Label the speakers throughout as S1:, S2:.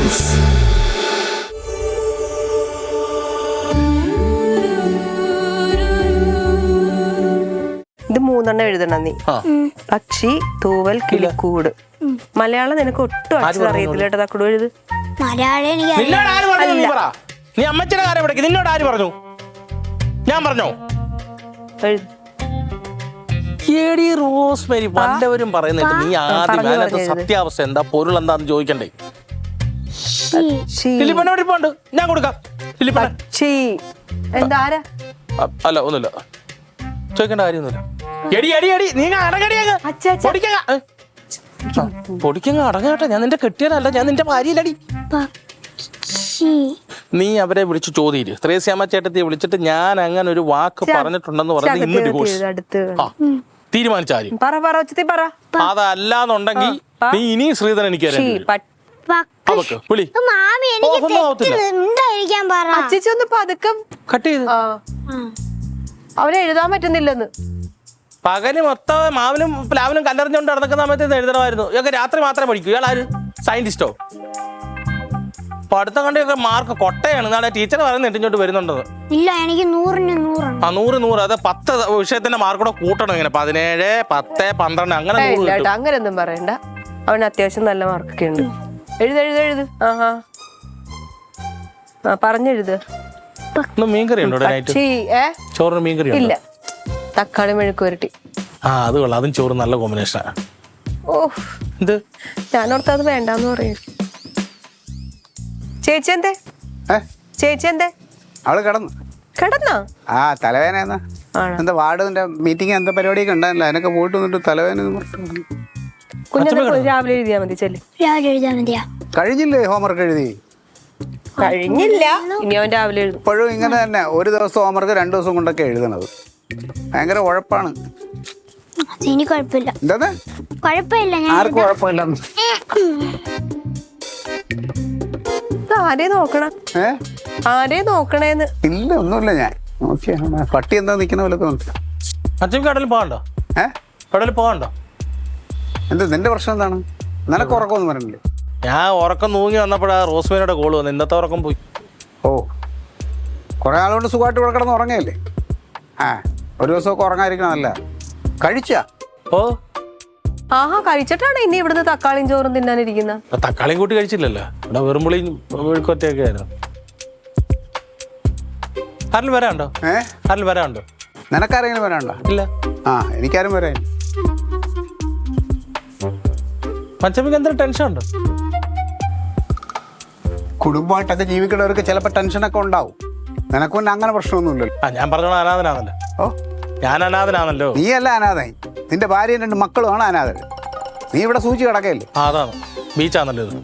S1: ഇത് 3 എഴുതണം നീ. പക്ഷി, തൂവൽ, കിളിക്കൂട്. മലയാളം നിനക്ക് ഒട്ടും അക്ഷരം അറിയത്തില്ല കേട്ടോ. തക്കടു എഴുത്.
S2: നീ അമ്മച്ചിയുടെ കാര്യം വിടക്ക്. നിന്നോട് ആര് പറഞ്ഞു? ഞാൻ പറഞ്ഞോ? റോസ്മേരി വല്ലവരും പറയുന്നിട്ട് നീ ആദ്യം അതിനകത്ത് സത്യാവസ്ഥ എന്താ, പൊരുൾ എന്താന്ന് ചോദിക്കണ്ടേ? ലിലിപ്പനോട് ഇപ്പോണ്ട്, ഞാൻ കൊടുക്കാം. അല്ല ഒന്നുമില്ല, ചോദിക്കേണ്ട കാര്യമൊന്നുമില്ല. പൊടിക്കങ്ങ് അടങ്ങട്ടെ. ഞാൻ നിന്റെ കെട്ടിയതല്ല, ഞാൻ നിന്റെ ഭാര്യയിലടി. നീ അവരെ വിളിച്ചു ചോദിയില്ല. ത്രേസ്യാമ്മ ചേട്ടത്തിയെ വിളിച്ചിട്ട് ഞാൻ അങ്ങനെ ഒരു വാക്ക് പറഞ്ഞിട്ടുണ്ടെന്ന് പറഞ്ഞ് ഇന്ന് ഡിവോഴ്സ് തീരുമാനിച്ചാലും. അതല്ലാന്നുണ്ടെങ്കിൽ നീ ഇനി ശ്രീധരൻ എനിക്ക്
S1: അവനെ എഴുതാൻ പറ്റുന്നില്ലെന്ന്.
S2: പകല് മൊത്തം മാവിനും പ്ലാവിനും കല്ലെറിഞ്ഞുകൊണ്ട് നടക്കുന്ന സമയത്ത് എഴുതണമായിരുന്നു. ഇതൊക്കെ രാത്രി മാത്രമേ പഠിക്കൂ. ഇയാളാര് സയന്റിസ്റ്റോ? പഠിത്തം കണ്ടൊക്കെ മാർക്ക് കൊട്ടയാണ്. നാളെ ടീച്ചർ പറയുന്നത് ഇങ്ങോട്ട് വരുന്നുണ്ടെന്ന്.
S3: ഇല്ല, എനിക്ക് 100
S2: അത് 10 വിഷയത്തിന്റെ മാർക്ക് കൂടെ കൂട്ടണം. ഇങ്ങനെ 17, 10, 12 അങ്ങനെ.
S1: അങ്ങനെയൊന്നും പറയണ്ട. അവന് അത്യാവശ്യം നല്ല മാർക്കൊക്കെ ഉണ്ട്. എഴുത്. പറഞ്ഞെഴുത്.
S2: മീൻകറി ഉണ്ടോ? ചോറിന് മീൻകറി
S1: ഇല്ല, തക്കാളി മെഴുക്ക് പുരട്ടി.
S2: അത് കൊള്ളാം. അതും ചോറ് നല്ല കോമ്പിനേഷനാ.
S1: ഓ, ഞാനോർത്ത് അത് വേണ്ടെന്ന് പറയും. ചേച്ചി എന്തേ?
S4: അവള് കിടന്നോ? ആ, തലവേദന എന്താ വാർഡിന്റെ മീറ്റിംഗ് എന്താ പരിപാടിയൊക്കെ ഉണ്ടായില്ല. അതിനൊക്കെ പോയിട്ട് വന്നിട്ട് തലവേദന
S1: രാവിലെ എഴുതിയാ മതി.
S4: കഴിഞ്ഞില്ലേ? ഹോംവർക്ക് എഴുതി
S1: കഴിഞ്ഞില്ല. ഇനി അവൻ രാവിലെ എഴുതും.
S4: ഇപ്പോഴും ഇങ്ങനെ തന്നെ. ഒരു ദിവസം ഹോംവർക്ക് 2 ദിവസം കൊണ്ടൊക്കെ എഴുതണത്. ഭയങ്കര ഉഴപ്പാണ്. ആർക്കും കുഴപ്പമില്ല.
S1: ആരെ നോക്കണേന്ന്.
S4: ഇല്ല, ഒന്നുമില്ല. ഞാൻ നോക്കിയാ പട്ടി എന്താ നിക്കുന്ന പോലെ
S2: കടലിൽ പോകണ്ടോ? കടലിൽ പോകണ്ടോ?
S4: എന്താ നിന്റെ പ്രശ്നം? എന്താണ്? നിനക്ക് ഉറക്കമൊന്നും വരണില്ലേ?
S2: ഞാൻ ഉറക്കം തൂങ്ങി വന്നപ്പോഴാ റോസ്മേരിയുടെ കോള് വന്നു. ഇന്നത്തെ ഉറക്കം പോയി.
S4: ഓ, കുറെ ആളുകൊണ്ട് സുഖമായിട്ട് ഇവിടെ കിടന്ന് ഉറങ്ങയല്ലേ? ഒരു ദിവസമൊക്കെ ഉറങ്ങാതിരിക്കണമല്ല. കഴിച്ചാ?
S2: ഓ,
S1: കഴിച്ചിട്ടാണ് ഇനി ഇവിടുന്ന് തക്കാളിയും ചോറും തിന്നാനിരിക്കുന്ന.
S2: തക്കാളിയും കൂട്ടി കഴിച്ചില്ലല്ലോ. ഇവിടെ വെറുമ്പുളിയും മെഴുക്കൊറ്റയൊക്കെ ആയിരുന്നു. ആരിൽ വരാണ്ടോ?
S4: നിനക്കാരെങ്കിലും വരാണ്ടോ?
S2: ഇല്ല.
S4: എനിക്കാരും വരാൻ.
S2: പച്ചമിക്ക് എന്തെങ്കിലും ടെൻഷൻ ഉണ്ടോ?
S4: കുടുംബമായിട്ടൊക്കെ ജീവിക്കുന്നവർക്ക് ചിലപ്പോൾ ടെൻഷനൊക്കെ ഉണ്ടാവും. നിനക്കൊന്നും അങ്ങനെ പ്രശ്നമൊന്നുമില്ലല്ലോ.
S2: ഞാൻ പറഞ്ഞ അനാഥനാണല്ലോ. ഞാൻ അനാഥനാണല്ലോ.
S4: നീ അല്ല അനാഥായി, നിന്റെ ഭാര്യയും 2 മക്കളുമാണ് അനാഥകൾ. നീ ഇവിടെ സൂചി കിടക്കയില്ലേ?
S2: അതാണ് ബീച്ചാണല്ലോ ഇത്.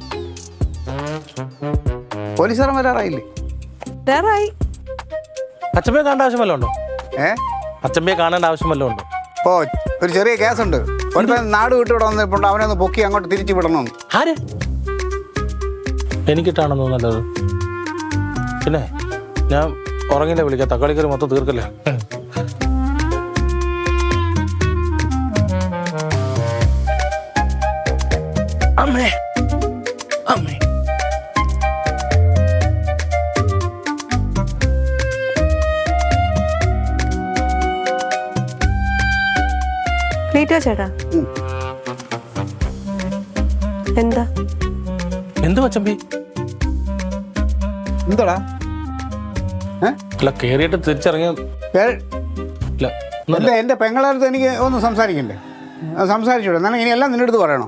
S4: പോലീസുകാരൻ വരാറായില്ലേ?
S2: അച്ചമ്മയെ കാണേണ്ട ആവശ്യം വല്ലതും ഉണ്ടോ? അച്ചമ്മയെ കാണേണ്ട ആവശ്യം വല്ലതും ഉണ്ടോ?
S4: ഒരു ചെറിയ കേസുണ്ട്. നാട് വിട്ട് ഇവിടെ വന്നിപ്പോൾ അവനെ ഒന്ന് പൊക്കി അങ്ങോട്ട് തിരിച്ചു വിടണം.
S2: ആര്? എനിക്കിട്ടാണെന്ന് നല്ലത്. പിന്നെ ഞാൻ ഉറങ്ങില്ല, വിളിക്കാം. തക്കാളിക്കറി മൊത്തം തീർക്കല്ലേ. അമ്മേ അമ്മേ
S1: ചേട്ടാ എന്താ
S2: എന്ത് പച്ചമ്പി?
S4: എന്താടാ?
S2: അല്ല, കേറിയിട്ട് തിരിച്ചിറങ്ങിയ
S4: എന്റെ പെങ്ങളടുത്ത് എനിക്ക് ഒന്ന് സംസാരിക്കണ്ടേ? സംസാരിച്ചൂടെ? എന്നാലും ഇനി എല്ലാം നിന്റെ അടുത്ത് പറയണോ?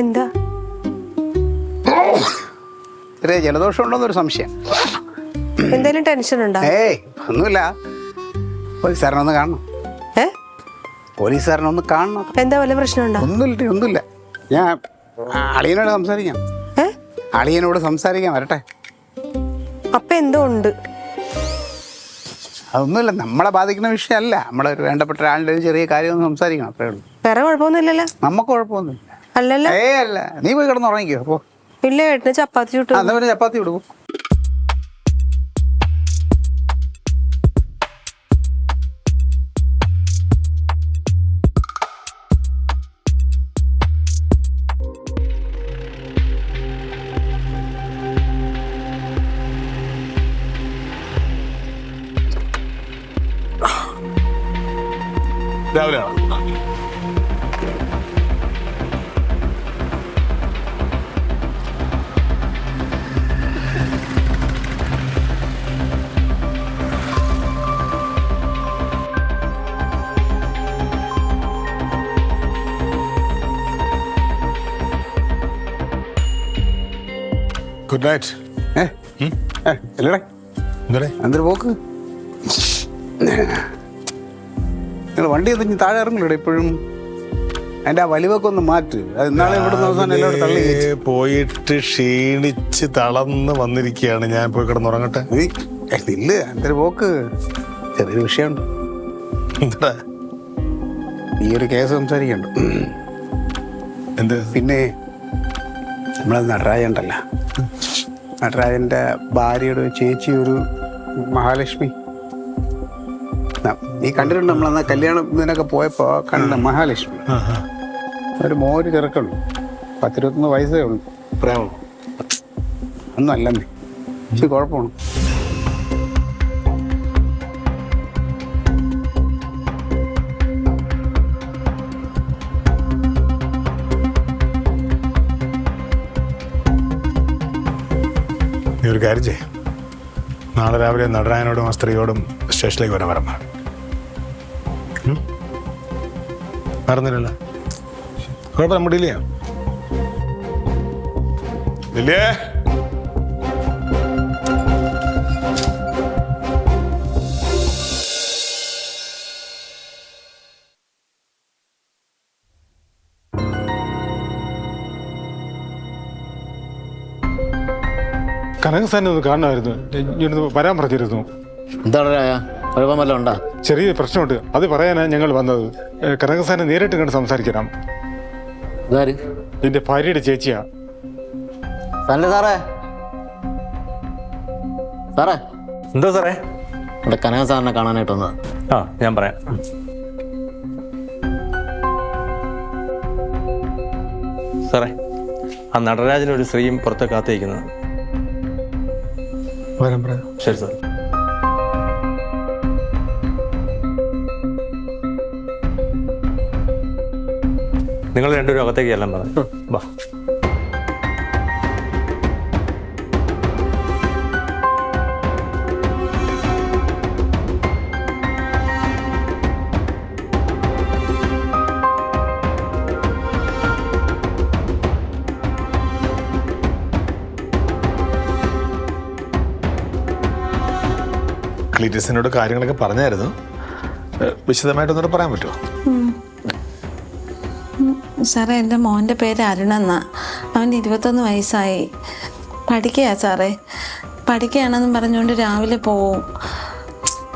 S1: എന്താ?
S4: ചെറിയ ജലദോഷം ഉണ്ടോന്നൊരു സംശയം.
S1: എന്തെങ്കിലും ടെൻഷൻ ഉണ്ടോ?
S4: ഒന്നുമില്ല. പോലീസുകാരനൊന്ന് കാണണം. പോലീസുകാരനൊന്ന് കാണണം.
S1: എന്താ വല്ല പ്രശ്നമുണ്ടോ?
S4: ഒന്നുമില്ല. ഞാൻ അളിയനോട് സംസാരിക്കാം. അളിയനോട് സംസാരിക്കാൻ വരട്ടെ.
S1: അപ്പൊ എന്തോ ഉണ്ട്?
S4: അതൊന്നുമില്ല, നമ്മളെ ബാധിക്കുന്ന വിഷയമല്ല. നമ്മളെ ഒരു വേണ്ടപ്പെട്ട ഒരാളുടെ ഒരു ചെറിയ കാര്യം ഒന്ന് സംസാരിക്കണം, അത്രേ ഉള്ളൂ.
S1: വേറെ കുഴപ്പമൊന്നുമില്ലല്ലോ?
S4: നമുക്ക് കുഴപ്പമൊന്നുമില്ല.
S1: അല്ലല്ലോ?
S4: അല്ല, നീ പോയി കിടന്നുറങ്ങിക്കോ. അപ്പോ
S1: ഇല്ല, ഏട്ടന് ചപ്പാത്തി ചുട്ടു.
S4: എന്നാ പിന്നെ ചപ്പാത്തി വിടും.
S5: രാവിലെ കാണാം. Good night.
S4: അല്ലടേ
S5: എന്തേ
S4: എന്തൊരു പോക്ക്. നിങ്ങൾ വണ്ടി എന്തെങ്കിലും താഴെ ഇറങ്ങില്ലടേ ഇപ്പോഴും. അതിൻ്റെ ആ വലിവൊക്കെ ഒന്ന് മാറ്റ്. അത് ഇന്നാളെ ഇവിടെ അവസാനം എല്ലാവരും തള്ളി കയറ്റി.
S5: പോയിട്ട് ക്ഷീണിച്ച് തളർന്ന് വന്നിരിക്കുകയാണ്. ഞാൻ പോയി കിടന്നുറങ്ങട്ടെ.
S4: ഇല്ല എന്തൊരു പോക്ക്. ചെറിയൊരു വിഷയമുണ്ട്.
S5: എന്താ
S4: ഈ ഒരു കേസ് സംസാരിക്കണ്ട.
S5: എന്ത്?
S4: പിന്നെ നമ്മളത് നടരാജൻ ഉണ്ടല്ലോ, നടരാജൻ്റെ ഭാര്യയുടെ ചേച്ചി ഒരു മഹാലക്ഷ്മി. നീ കണ്ടിട്ടുണ്ട് നമ്മളന്ന് കല്യാണം ഇതിനൊക്കെ പോയപ്പോൾ കണ്ട മഹാലക്ഷ്മി. ഒരു മോര് ചെറുക്കുള്ളൂ, 10-21 വയസ്സേ ഉള്ളൂ.
S5: പ്രേമം
S4: ഒന്നും അല്ലെന്നേ, പക്ഷെ കുഴപ്പമാണ്.
S5: നീ ഒരു കാര്യം ചെയ്യും, നാളെ രാവിലെ നടരാജനോടും ആ സ്ത്രീയോടും സ്റ്റേഷനിലേക്ക് വരാൻ പറയാം. മറന്നില്ലല്ലോ, കുഴപ്പം നമ്മൾ ഡീൽ ചെയ്യാം. ലില്ലേ, കനകസാനെ ഒന്ന് കാണണമായിരുന്നു. ഇങ്ങോട്ട് വരാൻ പറഞ്ഞിരുന്നു.
S6: എന്താണ് കുഴപ്പം വല്ലതും ഉണ്ടാ?
S5: ചെറിയ പ്രശ്നമുണ്ട്, അത് പറയാനാണ് ഞങ്ങൾ വന്നത്. കനകസാനെ നേരിട്ട് കണ്ട് സംസാരിക്കണം.
S6: ഇതാര്?
S5: എന്റെ ഭാര്യയുടെ ചേച്ചിയാ.
S6: തന്നെ സാറേ, സാറേ
S2: എന്തോ സാറേ?
S6: ഇവിടെ കനക സാറിനെ കാണാനായിട്ട് വന്നത്.
S2: ആ ഞാൻ പറയാം. സാറേ, ആ നടരാജനൊരു സ്ത്രീയും പുറത്ത് കാത്തിരിക്കുന്നത്. ശരി സാർ. നിങ്ങൾ രണ്ടുപേരും അകത്തേക്ക് ചെല്ലാൻ പറഞ്ഞു. വാ.
S5: ക്ലീറ്റസിനോട് കാര്യങ്ങളൊക്കെ പറഞ്ഞായിരുന്നു. വിശദമായിട്ടൊന്നുകൂടെ പറയാൻ പറ്റുമോ?
S7: സാറേ, എൻ്റെ മോൻ്റെ പേര് അരുണെന്നാ. അവന് 21 വയസ്സായി. പഠിക്കുക സാറേ. പഠിക്കുകയാണെന്നും പറഞ്ഞുകൊണ്ട് രാവിലെ പോവും.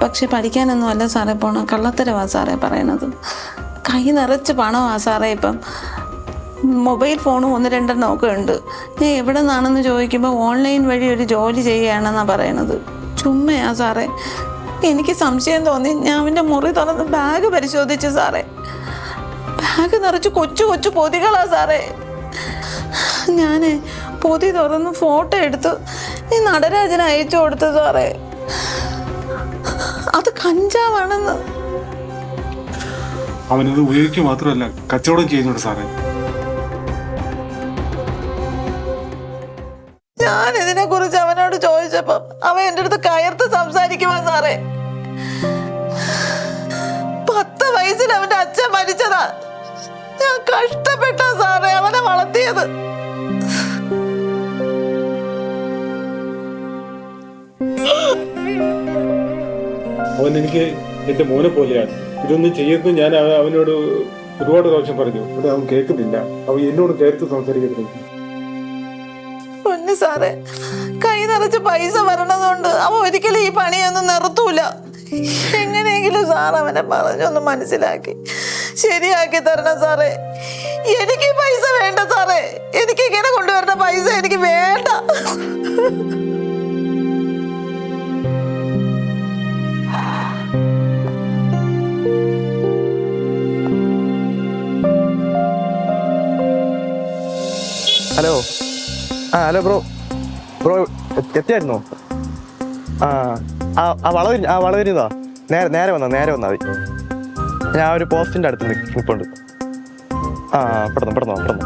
S7: പക്ഷെ പഠിക്കാനൊന്നും അല്ല സാറേ പോണം, കള്ളത്തരവാ സാറേ പറയണത്. കൈ നിറച്ച് പണമാണ് സാറേ. ഇപ്പം മൊബൈൽ ഫോണും 1-2 ഒക്കെ ഉണ്ട്. ഞാൻ എവിടെ നിന്നാണെന്ന് ചോദിക്കുമ്പോൾ ഓൺലൈൻ വഴി ഒരു ജോലി ചെയ്യുകയാണെന്നാണ് പറയണത്. ചുമ്മയാ സാറേ. എനിക്ക് സംശയം തോന്നി. ഞാൻ അവൻ്റെ മുറി തുറന്ന് ബാഗ് പരിശോധിച്ചു സാറേ. ബാഗ് നിറച്ച് കൊച്ചു കൊച്ചു പൊതികളാ സാറേ. ഞാൻ പൊതി തുറന്ന് ഫോട്ടോ എടുത്ത് ഈ നടരാജന് അയച്ചു കൊടുത്തു സാറേ. അത് കഞ്ചാവാണെന്ന്.
S5: അവനത് ഉപയോഗിക്കുക മാത്രമല്ല, കച്ചവടം ചെയ്യുന്നുണ്ട് സാറേ.
S7: ഞാൻ ഇതിനെ കുറിച്ച് അവനോട് ചോദിച്ചപ്പം അവൻ എൻ്റെ അടുത്ത് കയർത്ത് സംസാരിക്കുവാ സാറേ. 10 വയസ്സിൽ അവന്റെ അച്ഛൻ മരിച്ചതാ. ഞാൻ കഷ്ടപ്പെട്ടാ സാറേ അവനെ വളർത്തിയത്.
S8: അവൻ എനിക്ക് എന്റെ മോനെ പോലെയാണ്. ഇതൊന്നും ചെയ്യരുത് ഞാൻ അവനോട് ഒരുപാട് പ്രാവശ്യം പറഞ്ഞു. അത് അവൻ കേൾക്കുന്നില്ല. അവൻ എന്നോട് കയർത്ത് സംസാരിക്കുന്നില്ല.
S7: പൊന്നു സാറേ, കൈ നിറച്ച് പൈസ വരണതുകൊണ്ട് അവൻ ഒരിക്കലും ഈ പണിയൊന്നും നിർത്തൂല. എങ്ങനെയെങ്കിലും സാർ അവനെ പറഞ്ഞൊന്ന് മനസ്സിലാക്കി ശരിയാക്കി തരണം സാറേ. എനിക്ക് പൈസ വേണ്ട സാറേ. എനിക്ക് ഇങ്ങനെ കൊണ്ടുവരുന്ന പൈസ എനിക്ക് വേണ്ട.
S9: ഹലോ. Hello bro. എത്തിയായിരുന്നോ? വളവിരുന്നതാ. നേരെ വന്നാ മതി. ഞാൻ ഒരു പോസ്റ്റിന്റെ അടുത്ത് നിൽപ്പുണ്ട്. ആ പെട്ടെന്ന്.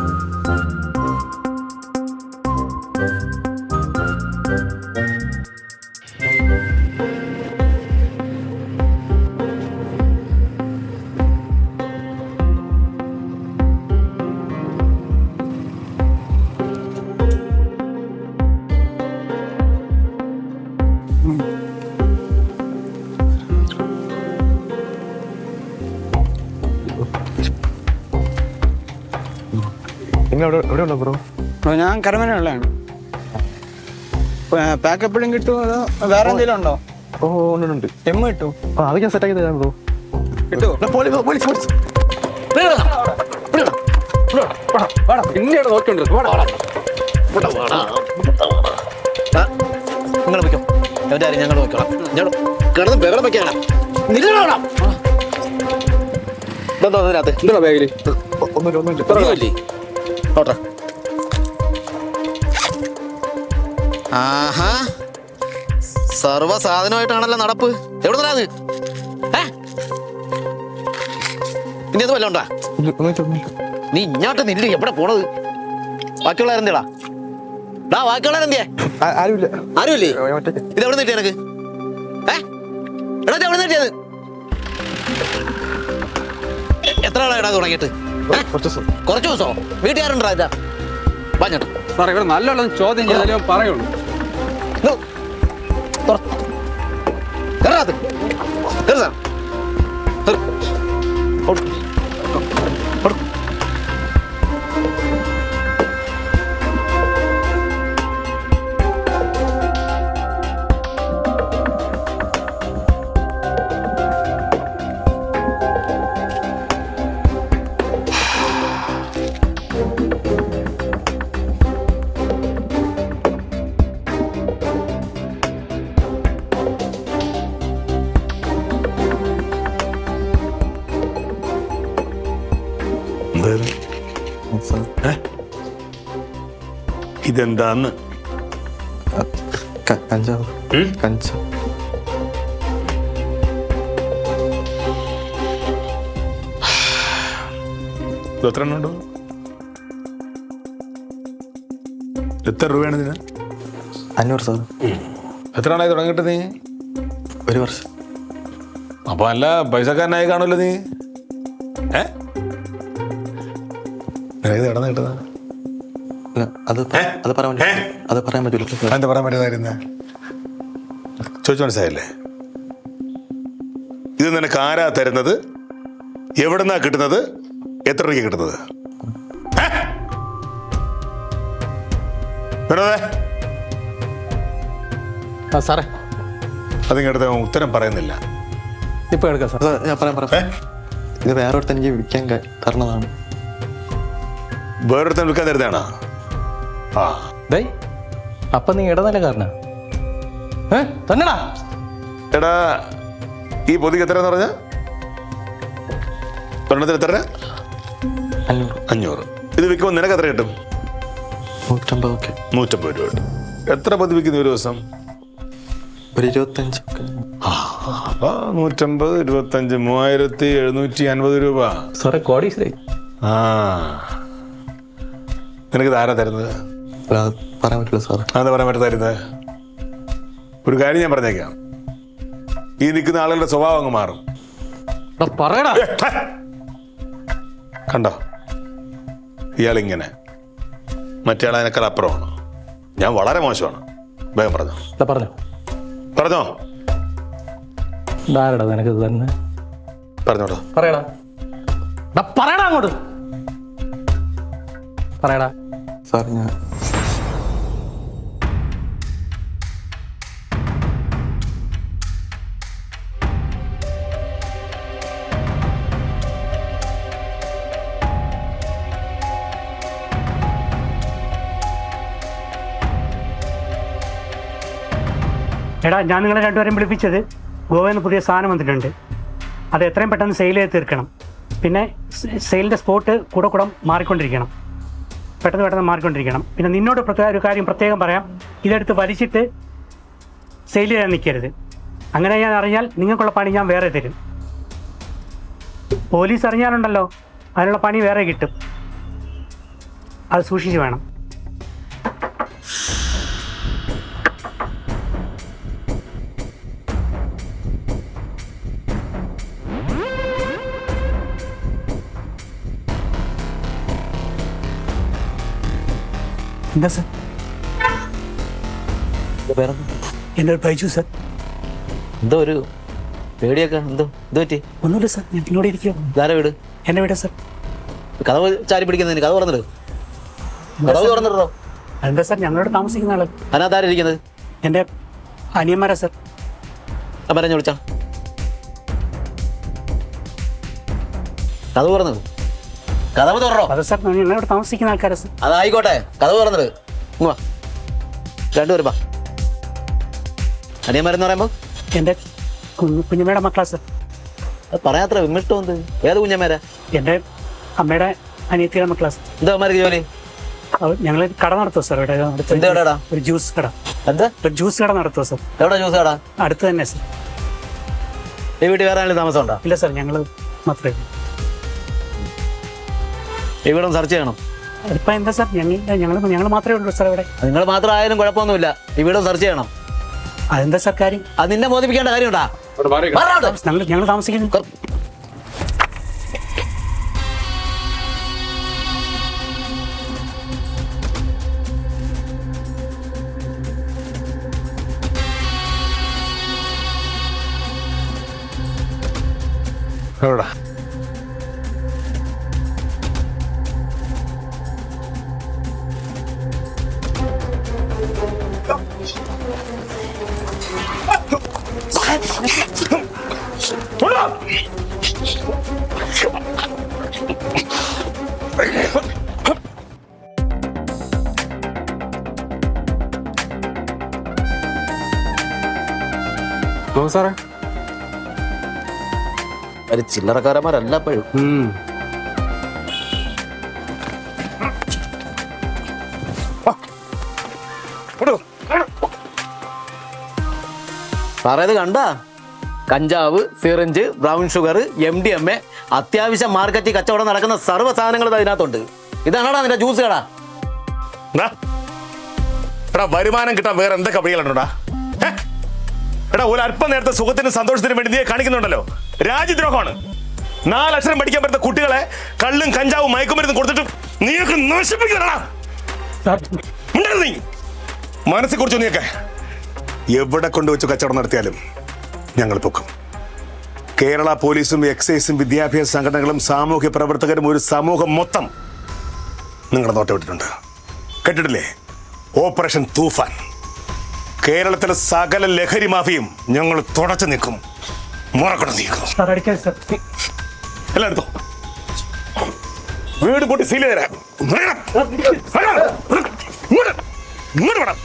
S9: നിങ്ങൾ എവിടെയുള്ള ബ്രോ?
S4: ഞാൻ കരമനയുള്ളതാണ്. പാക്ക് എപ്പോഴും കിട്ടുമോ അതോ വേറെ എന്തെങ്കിലും ഉണ്ടോ?
S9: ഓ ഉണ്ട്.
S4: എമ്മ കിട്ടുമോ?
S9: ആ അത് ഞാൻ സെറ്റാക്കി തരാം ബ്രോ.
S4: കിട്ടുമോ?
S6: നിങ്ങൾ വയ്ക്കോ, എവിടെ ഞങ്ങൾ നോക്കണം. കിടന്ന് ബഹളം വെക്കണം.
S9: ഇതിനകത്ത് ബാഗില്
S6: ഒന്നുമില്ലേ? നോട്ടെ. ആഹാ, സർവ സാധനമായിട്ടാണല്ലോ നടപ്പ്. എവിടെ നിന്നാണ്? ഇനി അത് വല്ല ഉണ്ടാ? നീ ഇങ്ങോട്ട് നില്ല്. എവിടെ പോണത്? ബാക്കിയുള്ളവരെന്തിടാ? ബാക്കിയുള്ളവരെന്തിയേ? ആരുമില്ലേ? ഇത് എവിടെ നിന്നിട്ട് എനക്ക്? എടാ എവിടെ നിന്നിട്ടത്? എത്ര ആളാ ഇടാ തുടങ്ങിയിട്ട്? കുറച്ച് ദിവസമോ? വീട്ടുകാരുണ്ടാ? ഇതാ പറഞ്ഞിട്ട്
S4: സാറേ ഇവിടെ നല്ലോണം ചോദ്യം ചെയ്താലേ പറയുള്ളൂ.
S5: ഇതെന്താന്ന്?
S9: കഞ്ചാവ്.
S5: എത്ര എണ്ണം ഉണ്ടോ? എത്ര രൂപയാണ് ഇതിന്?
S9: 500 സാർ.
S5: എത്ര ആളായി തുടങ്ങിയിട്ട് നീ?
S9: 1 വർഷം.
S5: അപ്പൊ നല്ല പൈസക്കാരനായി കാണുമല്ലോ നീ. നിനക്ക് നടന്നു കിട്ടുന്ന
S9: അത് പറയാൻ പറ്റില്ല.
S5: എന്താ പറയാൻ പറ്റുന്ന ചോദിച്ചു മനസ്സിലായില്ലേ? ഇത് നിനക്ക് ആരാ തരുന്നത്? എവിടെന്നാ കിട്ടുന്നത്? എത്ര രൂപയ്ക്ക് കിട്ടുന്നത്?
S2: സാറേ
S5: അതിങ്ങടുത്ത് ഉത്തരം പറയുന്നില്ല.
S2: ഇപ്പൊ എടുക്കാം സാർ.
S9: ഞാൻ പറയാം. ഇത് വേറൊരുത്തൻ എനിക്ക് വിൽക്കാൻ തരണതാണ്.
S5: വേറൊരുത്തൻ വിൽക്കാൻ തരുന്നതാണോ? ആ
S2: അപ്പൊ നീ ഇടനിലക്കാരനാ തന്നെടാ?
S5: എടാ ഈ പൊതിക്ക് എത്രയാന്ന് പറഞ്ഞ? ഒരെണ്ണത്തിന് എത്ര? 500. ഇത് വിൽക്കുമ്പോൾ നിനക്ക് എത്ര കിട്ടും? 150 രൂപ കിട്ടും. എത്ര പൊതി വിൽക്കുന്നു ഒരു ദിവസം?
S9: ഒരു 25.
S5: 150, 25, 3750 രൂപ.
S2: സാറേ കോടീശ്വരായി.
S5: ആ നിനക്ക് ആരാ തരുന്നത്?
S9: പറയാൻ പറ്റില്ല സാർ.
S5: അതെന്താ പറയാൻ പറ്റാത്തരുന്നത്? ഒരു കാര്യം ഞാൻ പറഞ്ഞേക്കാം, ഈ നിൽക്കുന്ന ആളുകളുടെ സ്വഭാവം അങ്ങ് മാറും.
S2: പറയടാ.
S5: കണ്ടോ ഇയാളിങ്ങനെ, മറ്റേ ആളതിനേക്കാൾ അപ്പുറമാണ്. ഞാൻ വളരെ മോശമാണ്. വേഗം പറഞ്ഞോ.
S2: ധാരടാ നിനക്ക് തന്നെ.
S5: പറഞ്ഞോടോ.
S2: പറയടാ അങ്ങോട്ട് പറയടാ.
S9: സാർ ഞാൻ
S10: എടാ, ഞാൻ നിങ്ങളെ രണ്ടുപേരും വിളിപ്പിച്ചത് ഗോവയിൽ നിന്ന് പുതിയ സാധനം വന്നിട്ടുണ്ട്. അത് എത്രയും പെട്ടെന്ന് സെയിൽ ചെയ്ത് തീർക്കണം. പിന്നെ സെയിലിൻ്റെ സ്പോട്ട് കൂടെ മാറിക്കൊണ്ടിരിക്കണം. പെട്ടെന്ന് മാറിക്കൊണ്ടിരിക്കണം. പിന്നെ നിന്നോട് ഒരു കാര്യം പ്രത്യേകം പറയാം, ഇതെടുത്ത് വലിച്ചിട്ട് സെയിൽ ചെയ്യാൻ നിൽക്കരുത്. അങ്ങനെ ഞാൻ അറിഞ്ഞാൽ നിങ്ങൾക്കുള്ള പണി ഞാൻ വേറെ തരും. പോലീസ് അറിഞ്ഞാലുണ്ടല്ലോ അതിനുള്ള പണി വേറെ കിട്ടും. അത് സൂക്ഷിച്ച് വേണം. എന്താ സർ? എൻ്റെ ഒരു ബൈജു സർ.
S6: എന്തോ ഒരു പേടിയൊക്കെ എന്തോ എന്ത് പറ്റി?
S10: ഒന്നുമില്ല സർ, ഞാൻ എന്നോട് ഇരിക്കുക.
S6: ഇതാരാ വീട്?
S10: എൻ്റെ വീടാ സർ.
S6: കഥവ് ചാരി പിടിക്കുന്നതിന് കഥ തുറന്നിട്ട് കഥവ് തുറന്നിട്ടോ.
S10: എന്താ സർ, ഞങ്ങളോട് താമസിക്കുന്ന ആള്.
S6: അതിനകത്ത് ആരിയിരിക്കുന്നത്?
S10: എൻ്റെ അനിയന്മാരാ സർ.
S6: പറഞ്ഞ വിളിച്ചാ കഥവ് തുറന്നത്. കഥവ് തുറന്നോ?
S10: അത് സർ, ഞങ്ങളോട് താമസിക്കുന്ന ആൾക്കാരാ സർ.
S6: അതായിക്കോട്ടെ, കഥവ് തുറന്നത്. വാ രണ്ടുപേരും വാ. അനിയന്മാരെന്ന് പറയുമ്പോ
S10: എൻ്റെ കുഞ്ഞമ്മയുടെ മക്കളാ സർ.
S6: അത് പറയാത്ര വിമിഷ്ടം എന്ത്? ഏത് കുഞ്ഞമ്മേരാ?
S10: എൻ്റെ അമ്മയുടെ അനിയത്തിയുടെ മക്കളാ സർ.
S6: എന്താ അമ്മമാർക്ക് ജോലി?
S10: ഞങ്ങൾ കട നടത്തുമോ സാർ ഇവിടെ അടുത്ത്?
S6: എന്ത് കടടാ?
S10: ഒരു ജ്യൂസ് കട.
S6: എന്താ?
S10: ഒരു ജ്യൂസ് കട നടത്തുമോ സാർ?
S6: എവിടെ ജ്യൂസ് കട?
S10: അടുത്ത് തന്നെ സാർ.
S6: ഈ വീട്ടിൽ വേറെ ആണെങ്കിലും താമസം ഉണ്ടോ?
S10: ഇല്ല സാർ, ഞങ്ങൾ മാത്രമേ.
S6: ഈ വീടും സെർച്ച് ചെയ്യണം.
S10: ഇപ്പം എന്താ സാർ, ഞങ്ങൾ മാത്രമേ ഉള്ളൂ സാർ ഇവിടെ.
S6: നിങ്ങൾ മാത്രം ആയാലും കുഴപ്പമൊന്നുമില്ല. ഈ വീടും സെർച്ച് ചെയ്യണം.
S10: അതെന്താ സാർ കാര്യം?
S6: അത് നിന്നെ ബോധിപ്പിക്കേണ്ട കാര്യമുണ്ടാ?
S10: ഞങ്ങൾ താമസിക്കുന്നു.
S5: എവിടാ?
S9: സാറേ
S6: ഒരു ചില്ലറക്കാരന്മാരല്ല എപ്പോഴും. സാറേ ഇത് കണ്ടാ? കഞ്ചാവ്, സിറിഞ്ച്, ബ്രൗൺ ഷുഗർ, MDMA, അത്യാവശ്യം മാർക്കറ്റിൽ കച്ചവടം നടക്കുന്ന സർവ്വ സാധനങ്ങളും അതിനകത്തുണ്ട്. ഇതാണോടാ നിന്റെ ജ്യൂസ് കട?
S5: എടാ, വരുമാനം കിട്ടാൻ വേറെ എന്തൊക്കെ വഴികളുണ്ടോടാ? എടാ, ഒരു അല്പം നേരത്തെ സുഖത്തിനും സന്തോഷത്തിനും വേണ്ടി നീ കാണിക്കുന്നുണ്ടല്ലോ, രാജ്യദ്രോഹമാണ്. 4 അക്ഷരം പഠിക്കാൻ പറ്റുന്ന കുട്ടികളെ കള്ളും കഞ്ചാവും മയക്കുമരുന്നും കൊടുത്തിട്ട് നീയൊക്കെ നശിപ്പിക്കണടാ. നീ മനസ്സിൽ കുറിച്ചു നീയൊക്കെ എവിടെ കൊണ്ടുവച്ചു കച്ചവടം നടത്തിയാലും ഞങ്ങൾ പൊക്കും. കേരള പോലീസും എക്സൈസും വിദ്യാഭ്യാസ സംഘടനകളും സാമൂഹ്യ പ്രവർത്തകരും ഒരു സമൂഹം മൊത്തം നിങ്ങളുടെ നോട്ടം വിട്ടിട്ടുണ്ട്. കേട്ടിട്ടില്ലേ? ഓപ്പറേഷൻ തൂഫാൻ. കേരളത്തിലെ സകല ലഹരി മാഫിയും ഞങ്ങൾ തുടച്ചു നിൽക്കും, മുറക്കൊണ്ട് നീക്കും. എല്ലായിടത്തും വീട് പൊട്ടി സീൽ തരാം. ഇങ്ങോട്ട് വേണം.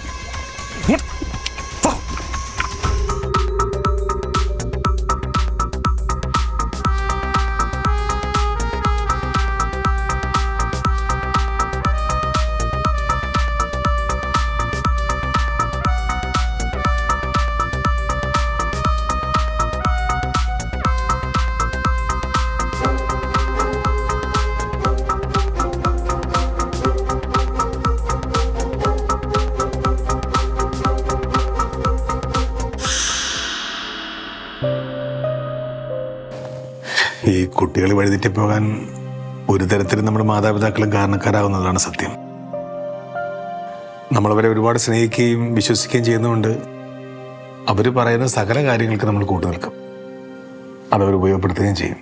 S5: ഈ കുട്ടികൾ വഴിതെറ്റിപ്പോകാൻ ഒരു തരത്തിലും നമ്മുടെ മാതാപിതാക്കളും കാരണക്കാരാവുന്നതാണ് സത്യം. നമ്മളവരെ ഒരുപാട് സ്നേഹിക്കുകയും വിശ്വസിക്കുകയും ചെയ്യുന്നതുകൊണ്ട് അവർ പറയുന്ന സകല കാര്യങ്ങൾക്ക് നമ്മൾ കൂട്ടു നിൽക്കും, അതവർ ഉപയോഗപ്പെടുത്തുകയും ചെയ്യും.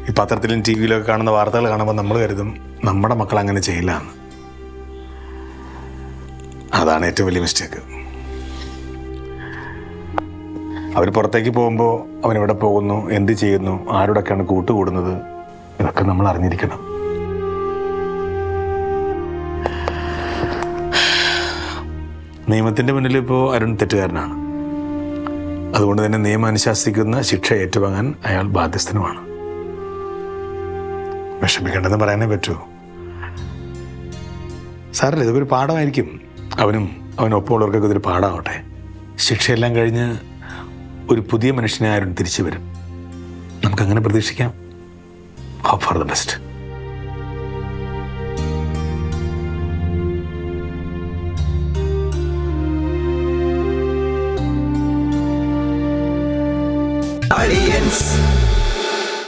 S5: ഈ പത്രത്തിലും TV യിലൊക്കെ കാണുന്ന വാർത്തകൾ കാണുമ്പോൾ നമ്മൾ കരുതും നമ്മുടെ മക്കൾ അങ്ങനെ ചെയ്യില്ല എന്ന്. അതാണ് ഏറ്റവും വലിയ മിസ്റ്റേക്ക്. അവർ പുറത്തേക്ക് പോകുമ്പോൾ അവനെവിടെ പോകുന്നു, എന്ത് ചെയ്യുന്നു, ആരോടൊക്കെയാണ് കൂട്ടുകൂടുന്നത്, ഇതൊക്കെ നമ്മൾ അറിഞ്ഞിരിക്കണം. നിയമത്തിൻ്റെ മുന്നിൽ ഇപ്പോൾ അരുൺ തെറ്റുകാരനാണ്. അതുകൊണ്ട് തന്നെ നിയമം അനുശാസിക്കുന്ന ശിക്ഷ ഏറ്റുവാങ്ങാൻ അയാൾ ബാധ്യസ്ഥനുമാണ്. വിഷമിക്കേണ്ടെന്ന് പറയാനേ പറ്റൂ. സാറല്ലേ, ഇതൊരു പാഠമായിരിക്കും. അവനൊപ്പമുള്ളവർക്കൊക്കെ ഇതൊരു പാഠമാവട്ടെ. ശിക്ഷയെല്ലാം കഴിഞ്ഞ് ഒരു പുതിയ മനുഷ്യനെ അരുൺ തിരിച്ചു വരും.
S11: നമുക്കങ്ങനെ പ്രതീക്ഷിക്കാം. Hope for the best.
S12: Aliens.